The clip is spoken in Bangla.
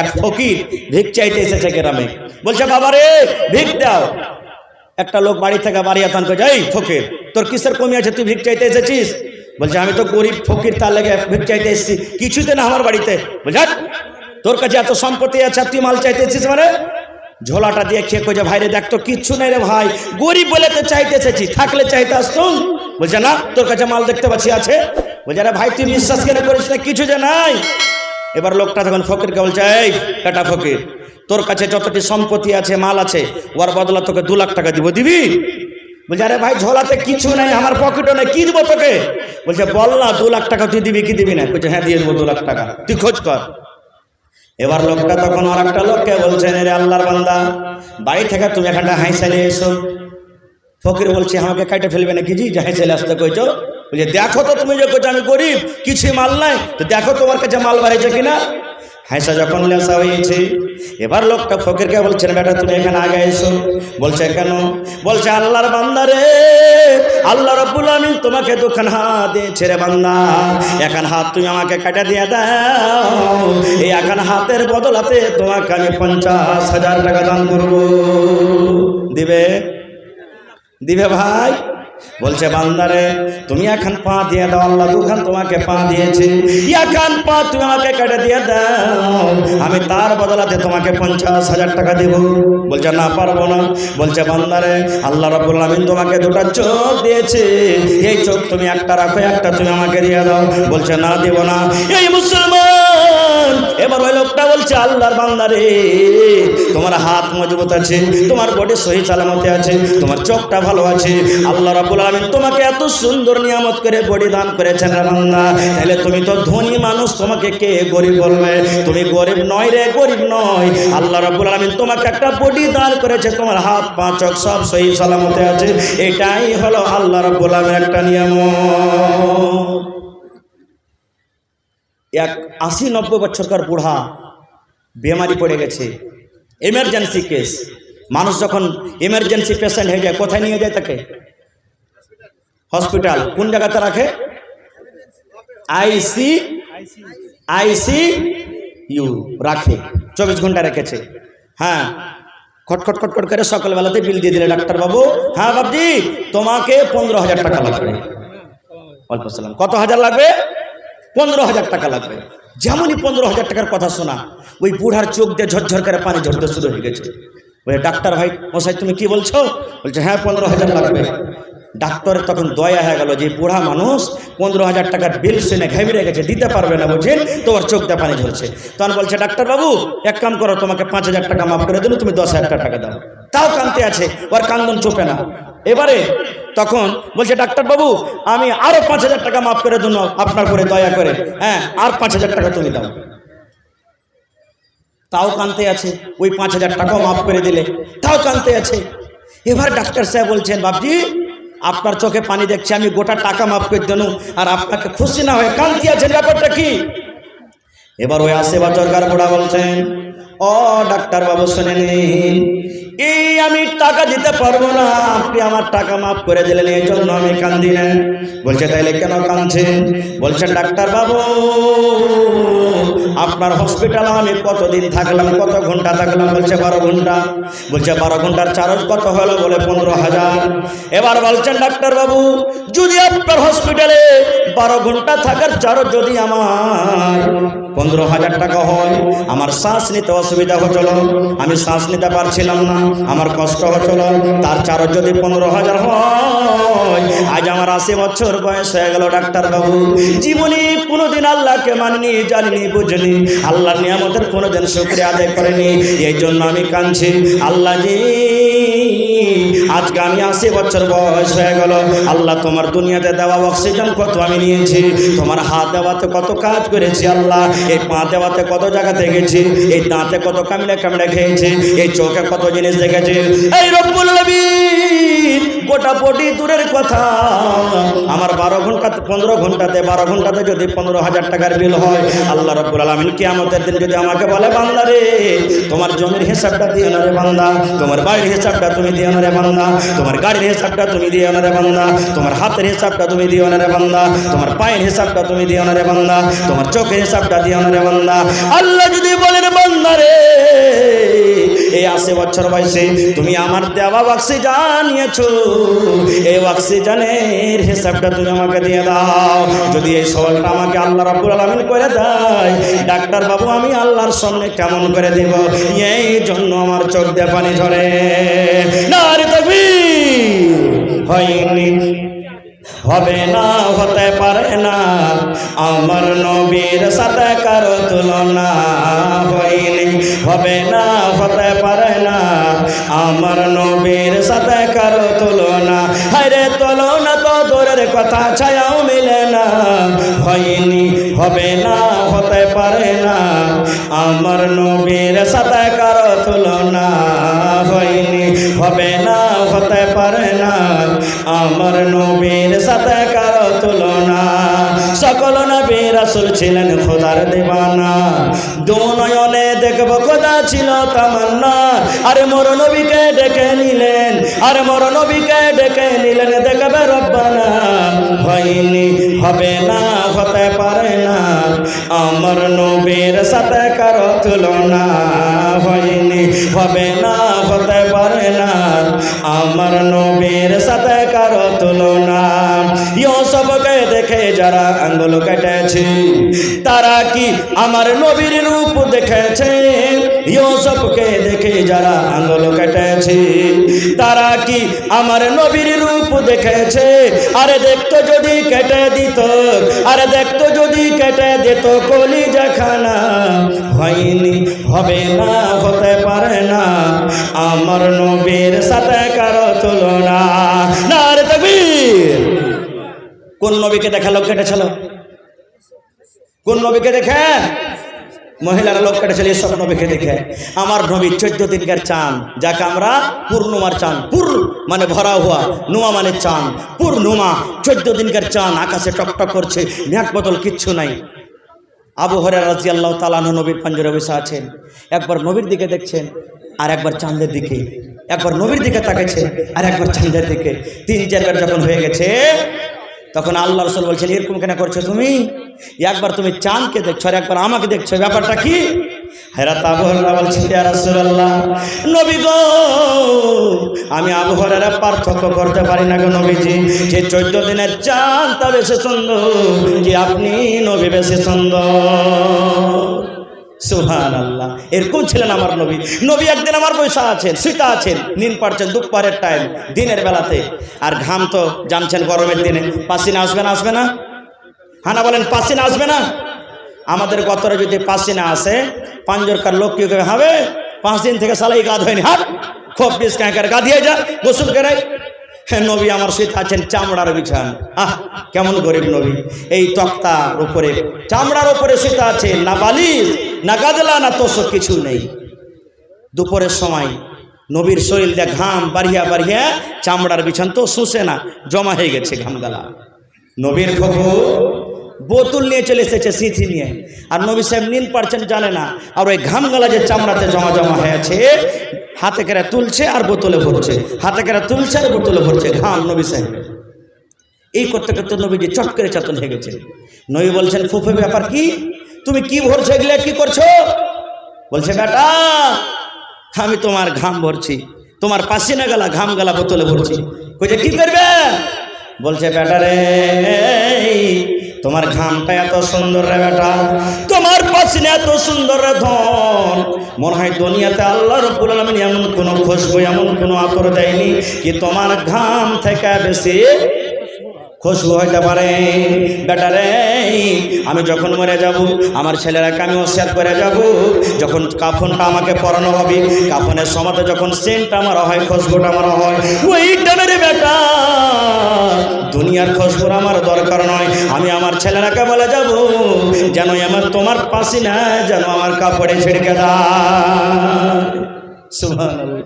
এক ফকির ভিক চাইতে এসেছে গ্রামে, বলছে বাবা রে ভিক দাও। একটা লোক বাড়ি থেকে বাড়ি আতান করে, এই ফকির তোর কিসের কমি আছে, তুই ভিক চাইতে এসেছিস? বলছে আমি তো গরিব ফকির, তার লেগে ভিক চাইতে এসেছি, কিছুতে না আমার বাড়িতে। বলছে তোর কাছে এত সম্পত্তি আছে তুই মাল চাইতে এসেছিস মানে? ঝোলাটা দিয়ে খেয়ে কইছে ভাইরে দেখ তো কিচ্ছু নেই রে ভাই, গরিব বলে তো চাইতে এসেছি, থাকলে চাইতে আসতুম। বলছে না তোর কাছে মাল দেখতে পাচ্ছি আছে। বলছে আরে ভাই তুই বিশ্বাস কেন করিস না, কিছু যে নাই। এবার লোকটা তখন ফকিরকে বলছে, এই এটা ফকির, তোর কাছে যতটি সম্পত্তি আছে মাল আছে ওর বদলা তোকে 2 লাখ টাকা দিব, দিবি? বলছে আরে ভাই ঝোলাতে কিছু নেই, আমার পকেটও নেই, কি দিব তোকে? বলছে বল না 2 লাখ টাকা তুই দিবি কি দিবি না? বলছে হ্যাঁ দিয়ে দেবো 2 লাখ টাকা, তুই খোঁজ কর। এবার লোকটা তখন আর একটা লোককে বলছেন, রে আল্লাহর বান্দা বাড়ি থেকে তুমি একটা হাঁইসা নিয়ে এসো। ফকির বলছে আমাকে কাটে ফেলবে নাকি জি, যাই চলে আসতে কইছো? বলছে দেখো তো তুমি যে কইছো আমি গরিব, কিছুই মাল নাই, তো দেখো তোমার কাছে মাল বাড়িছে কিনা। হাঁসা যখন লেসা হয়েছে, এবার লোকটা ফকিরকে বলছেন বেটা তুমি এখানে আগে এসো। বলছে কেন? বলছে আল্লাহর বান্দা রে, আল্লাহ রাব্বুল আমিন তোমাকে 2খান হাত দিয়েছে রে বান্দা, 1খান হাত তুমি আমাকে কাটা দিয়ে দাও, এই 1খান হাতের বদলাতে তোমাকে আমি 50,000 টাকা দান করবো। দিবে? দিবে ভাই? বলছে বান্দারে তুমি 1খান পা দিয়ে দাও, আল্লাহ 2খান তোমাকে পা দিয়েছে, 1খান পা তুমি আমাকে কেটে দিয়ে দাও, আমি তার বদলাতে তোমাকে 50,000 টাকা দেব। বলছে না পারবো না। বলছে বান্দারে আল্লাহ রাব্বুল আমিন তোমাকে 2টা চোখ দিয়েছে, এই চোখ তুমি একটা রাখো, একটা তুমি আমাকে দিয়ে দাও। বলছে না দেব না। এই মুসলমান এবার ওই লোকটা বলছে আল্লাহর বান্দারে তোমার হাত মজবুত আছে, তোমার বডি সহি সালামতে আছে, তোমার চোখটা ভালো আছে, আল্লাহ রাব্বুল আমিন তোমাকে এত সুন্দর নিয়ামত করে বডি দান করেছেন রে বান্দা, তাহলে তুমি তো ধনী মানুষ, তোমাকে কে গরিব বলবে? তুমি গরিব নয় রে, গরিব নয়। আল্লাহ রাব্বুল আমিন তোমাকে একটা বডি দান করেছে, তোমার হাত পা চোখ সব সহি সালামতে আছে, এটাই হলো আল্লাহ রাব্বুল আমিনের একটা নিয়ামত। এক 80-90 বছরকার বুড়া বেমারি পড়ে গেছে, এমার্জেন্সি কেস। মানুষ যখন এমার্জেন্সি পেশেন্ট হয়ে যায় কোথায় নিয়ে যায় তাকে? হসপিটাল। কোন জায়গাতে রাখে? আইসিইউ রাখে, 24 ঘন্টা রেখেছে। হ্যাঁ, খটখট খটখট করে সকালবেলাতে বিল দিয়ে দিলে ডাক্তার বাবু, হ্যাঁ বাবজি তোমাকে 15,000 টাকা লাগবে। অল্প সালাম, কত হাজার লাগবে? 15,000 টাকা লাগবে। যেমনই 15,000 টাকার কথা শোনা, ওই বুড়ার চোখ দিয়ে ঝরঝর করে পানি ঝরতে শুরু হয়ে গেছে। বলে ডাক্তার ভাই মশাই তুমি কি বলছো? বলছে হ্যাঁ 15,000 লাগবে। ডাক্তারের তখন দয়া হয়ে গেল যে বুড়া মানুষ 15,000 টাকার বিল শুনে ঘেমে গেছে, দিতে পারবে না, বুঝছেন তো ওর চোখ দিয়ে পানি ঝরছে। তখন বলছে ডাক্তার বাবু এক কাম করো, তোমাকে 5,000 টাকা মাফ করে দিল, তুমি 10,000 টাকা দাও। তাও কাঁদতে আছে, ওর কান্দন চোপে না। এবারে তখন বলছে ডাক্তার বাবু আমি আরো 5,000 টাকা মাফ করে দিন আপনার করে দয়া করে, হ্যাঁ আর 5,000 টাকা তুমি দাও। তাও কাঁদতে আছে, ওই 5,000 টাকাও মাফ করে দিলে, তাও কাঁদতে আছে। এবার ডাক্তার সাহেব বলছেন বাবজি আপনার চোখে পানি দেখছি, আমি গোটা টাকা মাফ করে দেন, আর আপনাকে খুশি না হয়ে কাঁদতে আছেন, ব্যাপারটা কি? এবার ওই 80 বছরকার বুড়া বলছেন ও ডাক্তার বাবু শুনে নিন, এই আমি টাকা দিতে পারবো না, আপনি আমার টাকা মাফ করে দিলেন, এই জন্য আমি কান্দি না। বলছে তাইলে কেন কাঁদছেন? বলছেন ডাক্তার বাবু আপনার হসপিটালে আমি কতদিন থাকলাম, কত ঘন্টা থাকলাম? বলছে 12 ঘন্টা। বলছে 12 ঘন্টার চার্জ কত হলো? বলে 15,000। এবার বলছেন ডাক্তার বাবু যদি আপনার হসপিটালে 12 ঘন্টা থাকার চার্জ যদি আমার 15,000 টাকা হয়, আমার শ্বাস নিতে অসুবিধা হচ্ছিল, আমি শ্বাস নিতে পারছিলাম না, আমার কষ্ট হচ্ছিল, তার চার্জ যদি 15,000 হয়, আজ আমার 80 বছর বয়স হয়ে গেল ডাক্তার বাবু, জীবনে কোনোদিন আল্লাহকে মানিনি, জানিনি, বুঝিনি, আল্লাহর নিয়ামতের কোনোদিন শুকরিয়া আদায় করেনি, এই জন্য আমি কাঁদছি। আল্লাহ জি আজকে আমি 80 বছর বয়স হয়ে গেল, আল্লাহ তোমার দুনিয়াতে দেওয়া অক্সিজেন কত আমি নিয়েছি, তোমার হাত দেওয়াতে কত কাজ করেছি, আল্লাহ এই পা দেওয়াতে কত জায়গাতে গেছি, এই দাঁতে কত কামড়ে কামড়ে খেয়েছি, এই চোখে কত জিনিস দেখেছি। এই রব্বুল আলামিন গোটা বডি দূরের কথা, আমার 12 ঘন্টা 15 ঘন্টাতে 12 ঘন্টাতে যদি 15,000 টাকার বিল হয়, আল্লাহ রব্বুল আলামিন কিয়ামতের দিন যদি আমাকে বলে বান্দা রে তোমার জমির হিসাবটা দিও না রে বান্দা, তোমার বাড়ির হিসাবটা তুমি দিও না রে বান্দা, তোমার গাড়ির হিসাবটা তুমি দিও না রে বান্দা, তোমার হাতের হিসাবটা তুমি দিও না রে বান্দা, তোমার পায়ের হিসাবটা তুমি দিও না রে বান্দা, তোমার চোখের হিসাবটা দিও না রে বান্দা। আল্লাহ যদি বলেন বান্দা 80 বছর বয়সে তুমি আমার দেওয়া অক্সিজেন নিয়েছো, এই অক্সিজেনের হিসাবটা তুমি আমাকে দিয়ে দাও। যদি এই সওয়ালটা আমাকে আল্লাহ রাব্বুল আলামিন করে দেয়, ডাক্তার বাবু আমি আল্লাহর সামনে কেমন করে দেব? এই জন্য আমার চোখ দিয়ে পানি ঝরে। নারে তাকবীর! হয়নি, হবে না, হতে পারে না আমার নবীর সাথে কারো তুলনা। হয়নি, হবে না, হতে পারে না আমার নবীর সাথে কারো তুলনা। হায়রে তুলনা তো দূরের কথা, ছায়াও মিলে না। হয়নি, হবে না, হতে পারে না আমার নবীর সাথে কারো তুলনা। হয়নি, হবে না, হতে পারে না আমার নবীর সাথে কারো তুলনা। সকল নবী রাসূল ছিলেন খোদার দিওয়ানা, দু নয়নে দেখব খোদা ছিল তামান্না। আরে মোর নবীকে ডেকে নিলেন, আরে মোর নবীকে ডেকে নিলেন দেখবে রব্বানা। হয়নি, হবে না, হতে পারে না আমার নবীর সাথে কারো তুলনা। হয়নি, হবে না, হতে পারে না আমার নবীর সাথে কারো তুলনা। ইউসুফকে দেখে যারা আঙ্গুল কেটেছে, তারা কি আমার নবীর রূপ দেখেছে? ইউসুফকে দেখে যারা আঙ্গুল কেটেছে, তারা কি আমার নবীর রূপ দেখেছে? আরে দেখতো যদি কেটে দিত, আরে দেখতো যদি কেটে দিত কলিজা খানা। হয়নি, হবে না, হতে পারে না আমার নবীর সাথে কারো তুলনা। নারে তাকবীর! কোন নবীকে দেখা লোক কেটেছিল? কোন নবীকে দেখে? মহিলারা লোক কেটেছিল এসব নবীকে দেখে। আমার নবী 14 দিনকার চাঁদ, যাকে আমরা পূর্ণিমার চাঁদ, পূর্ণ মানে ভরা হওয়া, নুমা মানে চাঁদ, পূর্ণিমা 14 দিনকার চাঁদ, আকাশে টকটক করছে, মেঘ বদল কিচ্ছু নাই। আবু হুরায়রা রাদিয়াল্লাহু তাআলা আনহু নবীর পাঞ্জরে বসে আছেন, একবার নবীর দিকে দেখছেন আর একবার চাঁদের দিকে, একবার নবীর দিকে তাকাচ্ছেন আর একবার চাঁদের দিকে। 3-4 বার যখন হয়ে গেছে, তখন আল্লাহ রাসূল বলছেন এরকম কেন করছো তুমি? একবার তুমি চাঁদকে দেখছো আর একবার আমাকে দেখছো, ব্যাপারটা কি? হযরত আবু হুরায়রা বলছেন ইয়া রাসূলুল্লাহ, নবী গো আমি আবু হুরায়রা পার্থক্য করতে পারি না গো নবীজি, যে 14 দিনের চাঁদটা বেশি সুন্দর, যে আপনি নবী বেশি সুন্দর। সুবহানাল্লাহ! এরকম ছিলেন আমার নবী। নবী একদিন আমার বসে আছেন, শুইতে আছেন, নিন পাড়ছেন দুপুরের টাইম, দিনের বেলাতে। আর ঘাম তো জানছেন গরমের দিনে পাসিনা আসবে না? আসবে না? হ্যাঁ না বলেন, পাসিনা আসবে না? আমাদের গতরে যদি পাসিনা আসে, পাঞ্জরকার লোক কি হবে? 5 দিন থেকে সালাই গা ধোয়নি, হাট খুব বেশ কাঁকার গা দিয়ে যা, গোসল করে। নবী আমার শুইতে আছেন চামড়ার বিছান। কেমন গরিব নবী! এই তক্তার উপরে, চামড়ার উপরে শুইতে আছেন, না বালিশ, না গাদলা, না তোষক, কিছু নেই। দুপুরের সময় নবীর শরীর দিয়ে ঘাম বাড়িয়া বাড়িয়া, চামড়ার বিছান তো শুষে না, জমা হয়ে গেছে ঘামগালা। নবীর ফুফু বোতল নিয়ে চলে এসেছে সিথি নিয়ে, আর নবী সাহেব নিন পারছেন জানে না, আর ওই ঘামগালা যে চামড়াতে জমা জমা হয়েছে, হাতে করে তুলছে আর বোতলে ভরছে, হাতে করে তুলছে আর বোতলে ভরছে ঘাম নবী সাহেবের। এই করতে করতে নবীজি চট করে চেতন হয়ে গেছে। নবী বলছেন ফুফু ব্যাপার কি? তুমি কি ভরছো, এগুলো কি করছো? বলছে বেটা আমি তোমার ঘাম ভরছি, তোমার পাসিনা গালা ঘাম গালা বোতলে ভরছি। কইছে কি করবে? বলছে বেটা রে তোমার ঘামটা এত সুন্দর রে বেটা, তোমার পাসিনা এত সুন্দর রে ধন, মনে হয় দুনিয়াতে আল্লাহ রাব্বুল আলামিন এমন কোন খুশবু, এমন কোন আতর দেয়নি কি তোমার ঘাম থেকে বেশি খুশবু হইতে পারে। বেটা রে আমি যখন মরে যাব, আমার ছেলেরাকে আমি ওসিয়ত করে যাব, যখন কাফনটা আমাকে পরানো হবে, কাফনের সময়তে যখন সেন্টটা আমার হয়, খুশবুটা আমার হয়, ওই টাইমের বেটা দুনিয়ার খুশবুর আমার দরকার নয়। আমি আমার ছেলেরাকে বলে যাব যেন আমার তোমার পাসিনা যেন আমার কাপড়ে ছিড়কে দাও। সুবহানাল্লাহ।